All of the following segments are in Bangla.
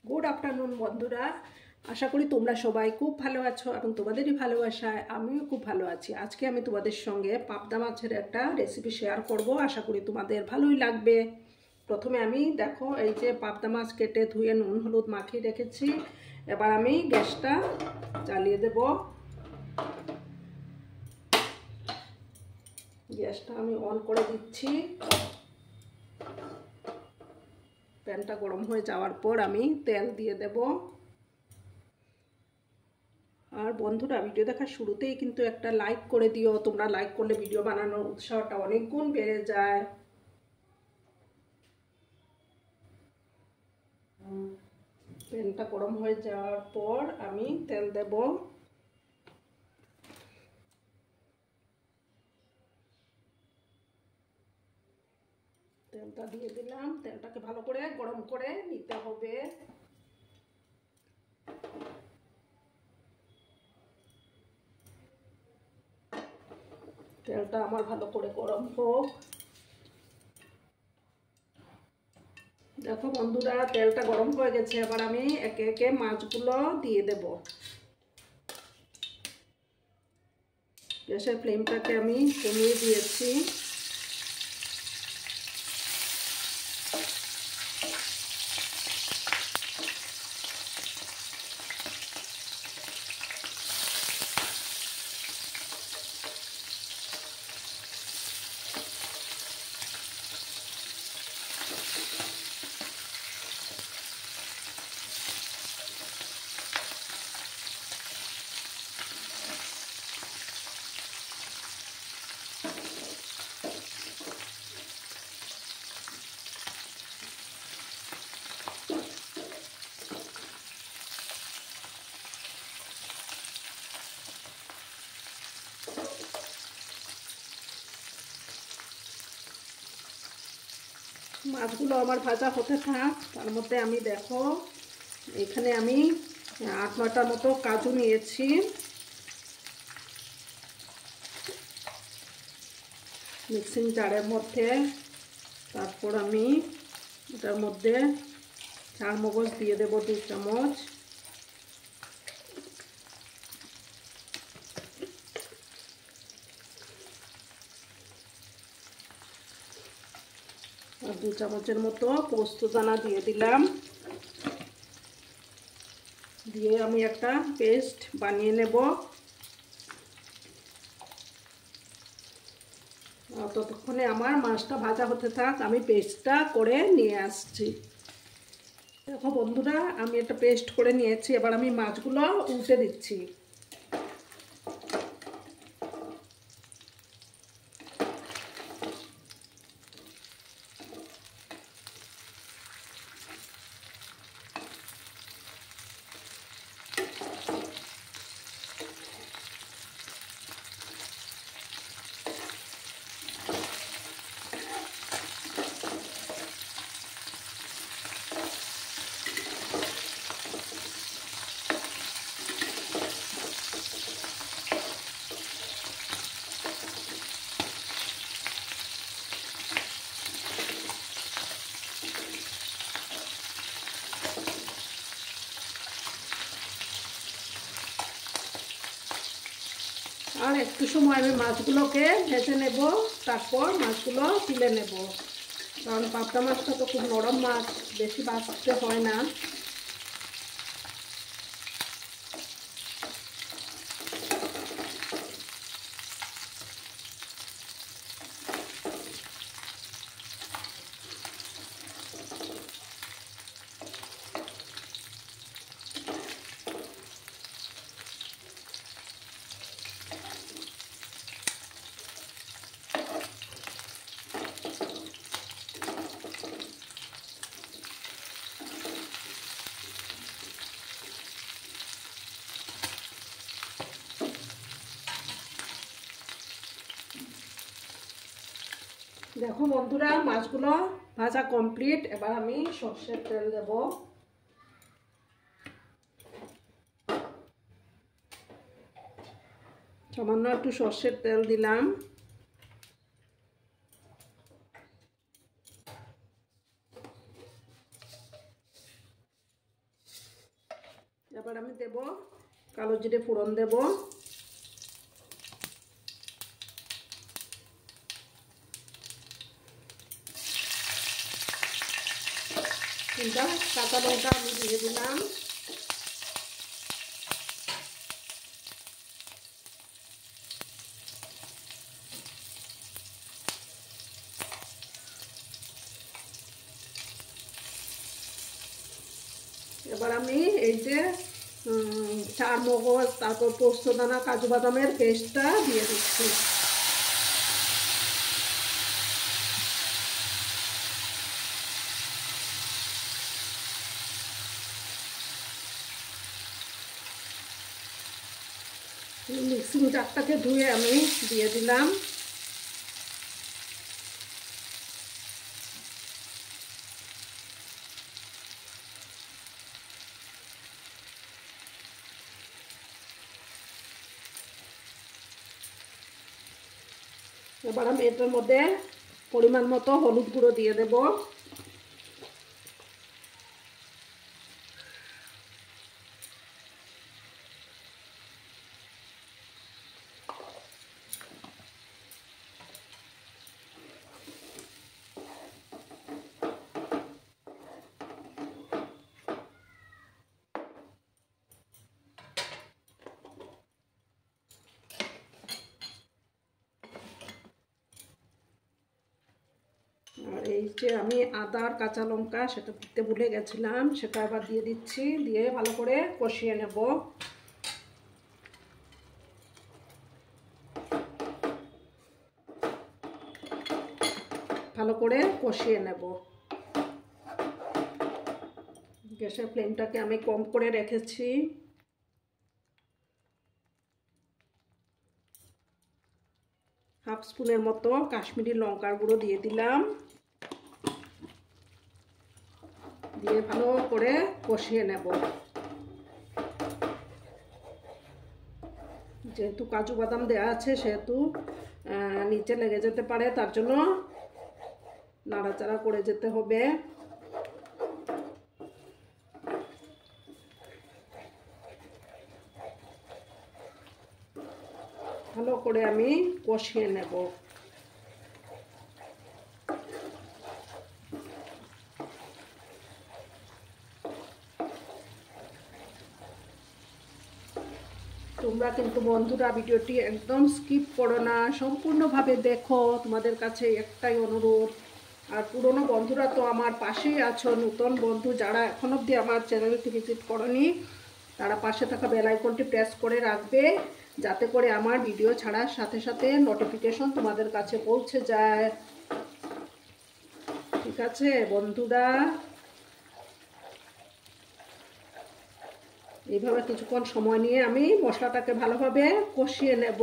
গুড আফটারনুন বন্ধুরা, আশা করি তোমরা সবাই খুব ভালো আছো এবং তোমাদেরই ভালোবাসায় আমিও খুব ভালো আছি। আজকে আমি তোমাদের সঙ্গে পাবদা মাছের একটা রেসিপি শেয়ার করব, আশা করি তোমাদের ভালোই লাগবে। প্রথমে আমি দেখো এই যে পাবদা মাছ কেটে ধুয়ে নুন হলুদ মাখিয়ে রেখেছি। এবার আমি গ্যাসটা জ্বালিয়ে দেব। গ্যাসটা আমি অন করে দিচ্ছি। প্যানটা গরম হয়ে যাওয়ার পর আমি তেল দিয়ে দেব। আর বন্ধুরা, ভিডিও দেখার শুরুতেই কিন্তু একটা লাইক করে দিও। তোমরা লাইক করলে ভিডিও বানানোর উৎসাহটা অনেক গুণ বেড়ে যায়। প্যানটা গরম হয়ে যাওয়ার পর আমি তেল দেব। তেলটা দিয়ে দিলাম। তেলটাকে ভালো করে গরম করে নিতে হবে। তেলটা আমার ভালো করে গরম হোক। দেখো বন্ধুরা, তেলটা গরম হয়ে গেছে। এবার আমি একে একে মাছগুলো দিয়ে দেব। গ্যাসের ফ্লেমটাকে আমি কমিয়ে দিয়েছি। মাছগুলো আমার ভাজা হতে থাক। তার মধ্যে আমি দেখো এখানে আমি 8-9টার মতো কাজু নিয়েছি। মিক্সিং জারের মধ্যে। তারপর আমি এটার মধ্যে চারমগজ দিয়ে দেব 2 চামচ। আর 2 চামচের মতো পোস্ত দানা দিয়ে দিলাম। দিয়ে আমি একটা পেস্ট বানিয়ে নেব। ততক্ষণে আমার মাছটা ভাজা হতে থাক, আমি পেস্টটা করে নিয়ে আসছি। দেখো বন্ধুরা, আমি একটা পেস্ট করে নিয়েছি। এবার আমি মাছগুলো উল্টে দিচ্ছি। আর একটু সময় আমি মাছগুলোকে ভেজে নেব। তারপর মাছগুলো তুলে নেব, কারণ পাবদা মাছটা তো খুব নরম মাছ, বেশি ভাজতে হয় না। দেখো বন্ধুরা, মাছগুলো ভাজা কমপ্লিট। এবার আমি সর্ষের তেল দেব। সামান্য একটু সর্ষের তেল দিলাম। এবার আমি দেব কালো জিরে ফোড়ন দেব, তিনটা কাঁচা লঙ্কা আমি দিয়ে দিলাম, এবার আমি এই যে চার মগজ তারপর পোস্তদানা কাজু বাদামের পেস্টটা দিয়ে দিচ্ছি। মিক্সিং জারটাকে ধুয়ে আমি দিয়ে দিলাম। এবার আমি এটার মধ্যে পরিমাণ মতো হলুদ গুঁড়ো দিয়ে দেব, আর এই যে আমি আদা আর কাঁচা লঙ্কা সেটা দিতে ভুলে গেছিলাম, সেটা আবার দিয়ে দিচ্ছি, দিয়ে ভালো করে কষিয়ে নেব। ভালো করে কষিয়ে নেব। গ্যাসের ফ্লেমটাকে আমি কম করে রেখেছি। হাফ স্পুনের মতো কাশ্মীরি লঙ্কার গুঁড়ো দিয়ে দিলাম, দিয়ে ভালো করে কষিয়ে নেব। যেহেতু কাজু বাদাম দেওয়া আছে সেহেতু নিচে লেগে যেতে পারে, তার জন্য নাড়াচাড়া করে যেতে হবে। ভালো করে আমি কষিয়ে নেব। তোমরা কিন্তু বন্ধুরা ভিডিওটি একদম স্কিপ করো না, সম্পূর্ণভাবে দেখো। তোমাদের কাছে একটাই অনুরোধ। আর পুরনো বন্ধুরা তো আমার পাশেই আছো, নতুন বন্ধু যারা এখন অবধি আমার চ্যানেলটি ভিজিট করনি তারা পাশে থাকা বেল আইকনটি প্রেস করে রাখবে, যাতে করে আমার ভিডিও ছাড়ার সাথে সাথে নোটিফিকেশন তোমাদের কাছে পৌঁছে যায়। ঠিক আছে বন্ধুরা, এইভাবে কিছুক্ষণ সময় নিয়ে আমি মশলাটাকে ভালোভাবে কষিয়ে নেব।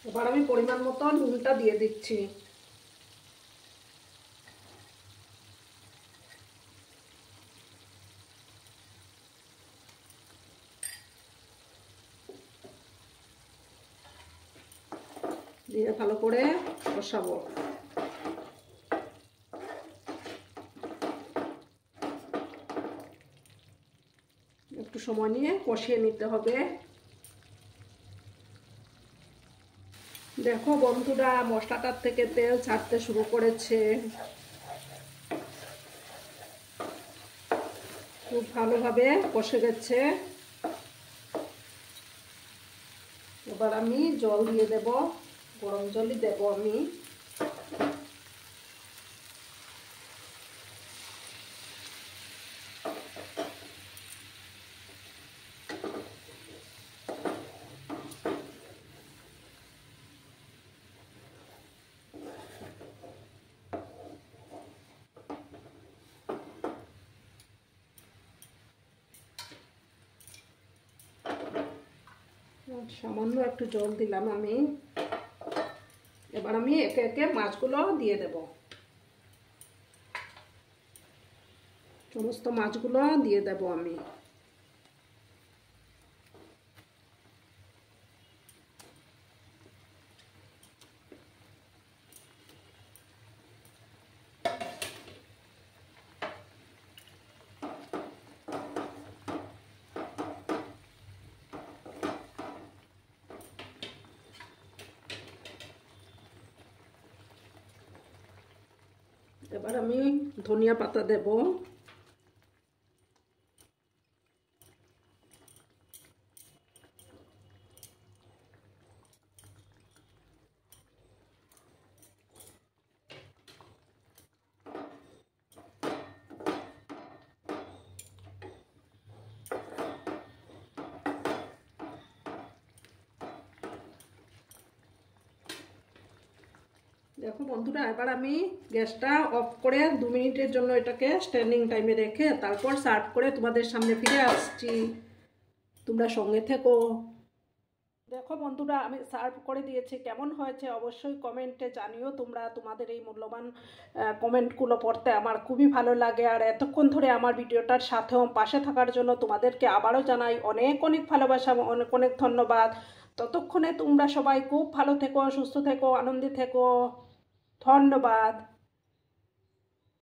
এবার আমি পরিমাণ মতো নুনটা দিয়ে দিচ্ছি। দিয়ে ভালো করে কষাবো। একটু সময় নিয়ে কষিয়ে নিতে হবে। দেখো বন্ধুরা, মশলাটার থেকে তেল ছাড়তে শুরু করেছে, খুব ভালোভাবে কষে গেছে। এবার আমি জল দিয়ে দেব, গরম জলই দেব আমি। সামান্য একটু জল দিলাম আমি। এবার আমি একে একে মাছগুলো দিয়ে দেব, সমস্ত মাছগুলো দিয়ে দেব আমি। এবার আমি ধনিয়া পাতা দেব। দেখো বন্ধুরা, এবার আমি গ্যাসটা অফ করে 2 মিনিটের জন্য এটাকে স্ট্যান্ডিং টাইমে রেখে তারপর সার্ভ করে তোমাদের সামনে ফিরে আসছি। তোমরা সঙ্গে থেকো। দেখো বন্ধুরা, আমি সার্ভ করে দিয়েছি। কেমন হয়েছে অবশ্যই কমেন্টে জানিও তোমরা। তোমাদের এই মূল্যবান কমেন্টগুলো পড়তে আমার খুবই ভালো লাগে। আর এতক্ষণ ধরে আমার ভিডিওটার সাথেও পাশে থাকার জন্য তোমাদেরকে আবারও জানাই অনেক অনেক ভালোবাসা, অনেক অনেক ধন্যবাদ। ততক্ষণে তোমরা সবাই খুব ভালো থেকো, সুস্থ থেকো, আনন্দে থেকো। ধন্যবাদ।